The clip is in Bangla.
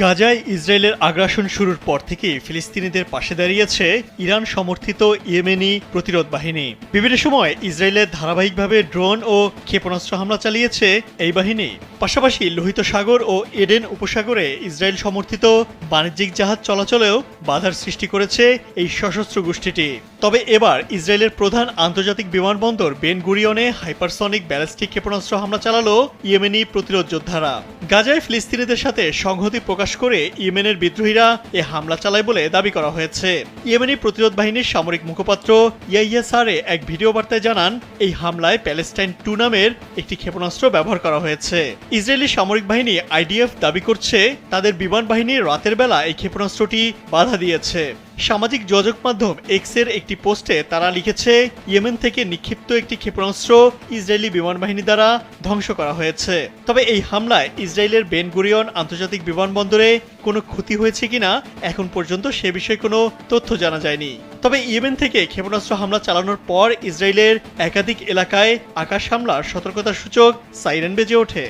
গাজায় ইসরায়েলের আগ্রাসন শুরুর পর থেকেই ফিলিস্তিনিদের পাশে দাঁড়িয়েছে ইরান সমর্থিত ইয়েমেনি প্রতিরোধ বাহিনী। বিভিন্ন সময় ইসরায়েলে ধারাবাহিকভাবে ড্রোন ও ক্ষেপণাস্ত্র হামলা চালিয়েছে এই বাহিনী। পাশাপাশি লোহিত সাগর ও এডেন উপসাগরে ইসরায়েল সমর্থিত বাণিজ্যিক জাহাজ চলাচলেও বাধার সৃষ্টি করেছে এই সশস্ত্র গোষ্ঠীটি। তবে এবার ইসরায়েলের প্রধান আন্তর্জাতিক বিমানবন্দর বেন গুরিয়নে হাইপারসনিক ব্যালিস্টিক ক্ষেপণাস্ত্র হামলা চালালো ইয়েমেনি প্রতিরোধ যোদ্ধারা। গাজায় ফিলিস্তিনিদের সাথে সংহতি প্রকাশ করে ইয়েমেনের বিদ্রোহীরা এ হামলা চালায় বলে দাবি করা হয়েছে। ইয়েমেনি প্রতিরোধ বাহিনীর সামরিক মুখপাত্র ইয়াইয়া সারে এক ভিডিও বার্তায় জানান, এই হামলায় প্যালেস্টাইন 2 নামের একটি ক্ষেপণাস্ত্র ব্যবহার করা হয়েছে। ইসরায়েলি সামরিক বাহিনী আইডিএফ দাবি করছে তাদের বিমান বাহিনী রাতের বেলা এই ক্ষেপণাস্ত্রটি বাধা দিয়েছে। সামাজিক যোগাযোগ মাধ্যম এক্সের একটি পোস্টে তারা লিখেছে, ইয়েমেন থেকে নিক্ষিপ্ত একটি ক্ষেপণাস্ত্র ইসরায়েলি বিমান বাহিনী দ্বারা ধ্বংস করা হয়েছে। তবে এই হামলায় ইসরায়েলের বেন গুরিয়ন আন্তর্জাতিক বিমানবন্দরে কোনো ক্ষতি হয়েছে কিনা এখন পর্যন্ত সে বিষয়ে কোনো তথ্য জানা যায়নি। তবে ইয়েমেন থেকে ক্ষেপণাস্ত্র হামলা চালানোর পর ইসরায়েলের একাধিক এলাকায় আকাশ হামলার সতর্কতা সূচক সাইরেন বেজে ওঠে।